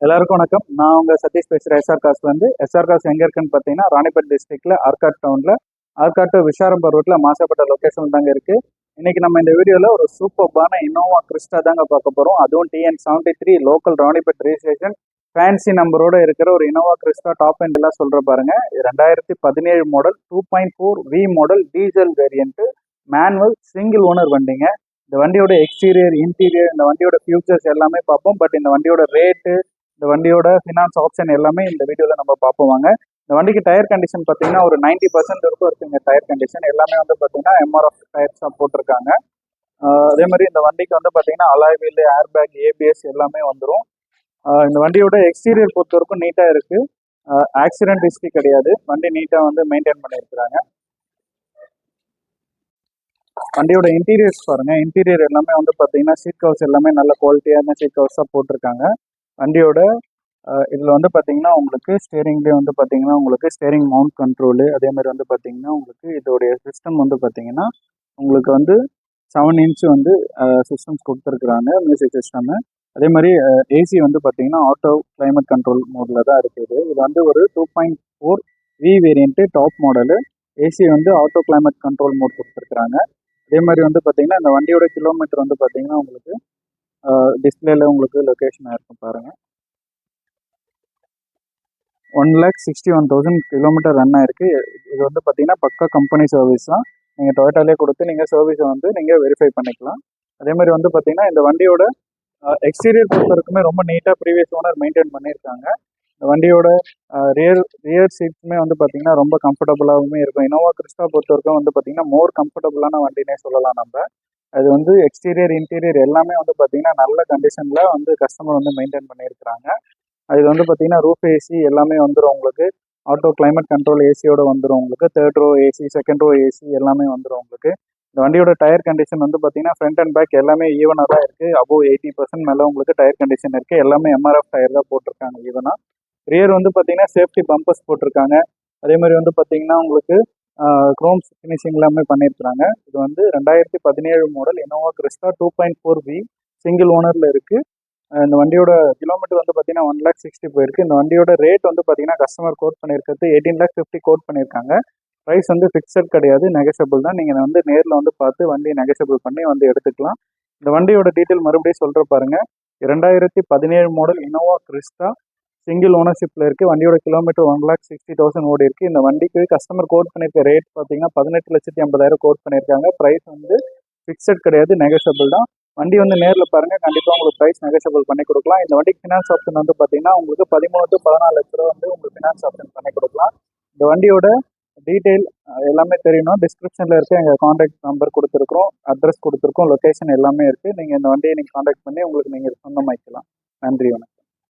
எல்லாருக்கும் வணக்கம். நான் உங்க சதீஷ் பேசுகிறேன். எஸ்ஆர் காஸ் எங்கே இருக்குன்னு பார்த்தீங்கன்னா ராணிப்பேட் டிஸ்ட்ரிக்ட்ல ஆர்காட் டவுனில் ஆர்காட் டு விஷாரம்பர் ரோட்டில் மாசப்பட்ட லொக்கேஷன் தாங்க இருக்குது. இன்னைக்கு நம்ம இந்த வீடியோவில் ஒரு சூப்பர்பான இனோவா கிறிஸ்டா தாங்க பார்க்க போகிறோம். அதுவும் TN73 local Ranipet registration fancy நம்பரோட இருக்கிற ஒரு இனோவா கிறிஸ்டா டாப் எல்லாம் சொல்கிற பாருங்க. 2017 model 2.4 V model diesel variant manual single owner வண்டிங்க. இந்த வண்டியோட எக்ஸ்டீரியர் இன்டீரியர் இந்த வண்டியோட ஃபியூச்சர்ஸ் எல்லாமே பார்ப்போம். பட் இந்த வண்டியோட ரேட்டு இந்த வண்டியோட ஃபினான்ஸ் ஆப்ஷன் எல்லாமே இந்த வீடியோவில் நம்ம பார்ப்போம் வாங்க. இந்த வண்டிக்கு டயர் கண்டிஷன் பார்த்தீங்கன்னா ஒரு 90% வரைக்கும் இருக்குங்க. டயர் கண்டிஷன் எல்லாமே வந்து பார்த்தீங்கன்னா MRF டயர்ஸ் தான் போட்டிருக்காங்க. அதே மாதிரி இந்த வண்டிக்கு வந்து பார்த்தீங்கன்னா alloy wheel, air bag, ABS எல்லாமே வந்துடும். இந்த வண்டியோட எக்ஸ்டீரியர் பொறுத்த வரைக்கும் நீட்டாக இருக்குது. ஆக்சிடென்ட் ஹிஸ்ட்ரி கிடையாது. வண்டி நீட்டாக வந்து மெயின்டைன் பண்ணியிருக்கிறாங்க. வண்டியோட இன்டீரியர்ஸ் பாருங்கள். இன்டீரியர் எல்லாமே வந்து பார்த்தீங்கன்னா சீட் கவர்ஸ் எல்லாமே நல்ல குவாலிட்டியான சீட் கவர்ஸாக போட்டிருக்காங்க. வண்டியோட இதில் வந்து பார்த்தீங்கன்னா உங்களுக்கு ஸ்டேரிங்லேயே வந்து பார்த்தீங்கன்னா உங்களுக்கு ஸ்டேரிங் மவுண்ட் கண்ட்ரோலு, அதே மாதிரி வந்து பார்த்தீங்கன்னா உங்களுக்கு இதோடைய சிஸ்டம் வந்து பார்த்தீங்கன்னா உங்களுக்கு வந்து 7 இன்ச் வந்து சிஸ்டம்ஸ் கொடுத்துருக்குறாங்க, மியூசிக் சிஸ்டமு. அதே மாதிரி ஏசி வந்து பார்த்தீங்கன்னா ஆட்டோ கிளைமேட் கண்ட்ரோல் மோடில் தான் இருக்குது. இது வந்து ஒரு 2.4 V variant top model. AC வந்து ஆட்டோ கிளைமேட் கண்ட்ரோல் மோட் கொடுத்துருக்குறாங்க. அதே மாதிரி வந்து பார்த்தீங்கன்னா இந்த வண்டியோட கிலோமீட்டர் வந்து பார்த்தீங்கன்னா உங்களுக்கு டிஸ்பிளேல உங்களுக்கு லொக்கேஷன் இருக்கும் பாருங்கள். 1,61,000 கிலோமீட்டர் ரன் ஆயிருக்கு. இது வந்து பார்த்தீங்கன்னா பக்கா கம்பெனி சர்வீஸ் தான். நீங்கள் டொயோட்டாலே கொடுத்து நீங்கள் சர்வீஸை வந்து நீங்கள் வெரிஃபை பண்ணிக்கலாம். அதே மாதிரி வந்து பார்த்தீங்கன்னா இந்த வண்டியோட எக்ஸ்டீரியர் பொறுத்த வரைக்குமே ரொம்ப நீட்டாக ப்ரீவியஸ் ஓனர் மெயின்டைன் பண்ணியிருக்காங்க. இந்த வண்டியோட ரியர் சீட்ஸுமே வந்து பார்த்தீங்கன்னா ரொம்ப கம்ஃபர்டபுளாகவுமே இருக்கும். இனோவா கிறிஸ்டா பொறுத்த வரைக்கும் வந்து பார்த்தீங்கன்னா மோர் கம்ஃபர்டபுளான வண்டினே சொல்லலாம் நம்ம. அது வந்து எக்ஸ்டீரியர் இன்டீரியர் எல்லாமே வந்து பார்த்தீங்கன்னா நல்ல கண்டிஷனில் வந்து கஸ்டமர் வந்து மெயின்டைன் பண்ணியிருக்கிறாங்க. அது வந்து பார்த்தீங்கன்னா ரூஃப் ஏசி எல்லாமே வந்துடும் உங்களுக்கு. ஆட்டோ கிளைமேட் கண்ட்ரோல் ஏசியோட வந்துடும் உங்களுக்கு. 3rd row AC, 2nd row AC எல்லாமே வந்துடும் உங்களுக்கு. இந்த வண்டியோட டயர் கண்டிஷன் வந்து பார்த்தீங்கன்னா ஃப்ரண்ட் அண்ட் பேக் எல்லாமே ஈவனாக தான் இருக்குது. அபோவ் 80% மேலே உங்களுக்கு டயர் கண்டிஷன் இருக்குது. எல்லாமே MRF டயர் தான் போட்டிருக்காங்க ஈவனாக. ரியர் வந்து பார்த்தீங்கன்னா சேஃப்டி பம்பர்ஸ் போட்டிருக்காங்க. அதே மாதிரி வந்து பார்த்தீங்கன்னா உங்களுக்கு குரோம்ஸ் ஃபினிஷிங் எல்லாமே பண்ணியிருக்கிறாங்க. இது வந்து 2017 model Innova Crysta 2.4 V single ஓனரில் இருக்குது. இந்த வண்டியோட கிலோமீட்டர் வந்து பார்த்தீங்கன்னா 1,60,000 போயிருக்கு. இந்த வண்டியோட ரேட் வந்து பார்த்தீங்கன்னா கஸ்டமர் கோட் பண்ணியிருக்கிறது 18,50,000 கோட் பண்ணியிருக்காங்க. ப்ரைஸ் வந்து ஃபிக்ஸட் கிடையாது, நெகஷியபிள் தான். நீங்கள் வந்து நேரில் வந்து பார்த்து வண்டியை நெகஷியபிள் பண்ணி வந்து எடுத்துக்கலாம். இந்த வண்டியோட டீட்டெயில் மறுபடியும் சொல்கிற பாருங்க. 2017 மாடல் இனோவா கிறிஸ்டா சிங்கிள் ஓனர்ஷிப்பில் இருக்குது. வண்டியோட கிலோமீட்டர் 1,60,000 ஓடி இருக்குது. இந்த வண்டிக்கு கஸ்டமர் கோட் பண்ணியிருக்க ரேட் பார்த்தீங்கன்னா 18,80,000 கோட் பண்ணியிருக்காங்க. ப்ரைஸ் வந்து ஃபிக்ஸட் கிடையாது, நெகஷியபிள் தான். வண்டி வந்து நேரில் பாருங்கள், கண்டிப்பாக உங்களுக்கு ப்ரைஸ் நெகஷியபிள் பண்ணி கொடுக்கலாம். இந்த வண்டிக்கு ஃபினான்ஸ் ஆப்ஷன் வந்து பார்த்தீங்கன்னா உங்களுக்கு 13 to 14 லட்ச ரூபா வந்து உங்களுக்கு ஃபினான்ஸ் ஆப்ஷன் பண்ணி கொடுக்கலாம். இந்த வண்டியோட டீட்டெயில் எல்லாமே தெரியணும். டிஸ்கிரிப்ஷனில் இருக்க எங்கள் காண்டாக்ட் நம்பர் கொடுத்துருக்கோம், அட்ரஸ் கொடுத்துருக்கோம், லொக்கேஷன் எல்லாமே இருக்குது. நீங்கள் இந்த வண்டியை நீங்கள் காண்டாக்ட் பண்ணி உங்களுக்கு நீங்கள் சொந்தமாக்கலாம். நன்றி, வணக்கம்.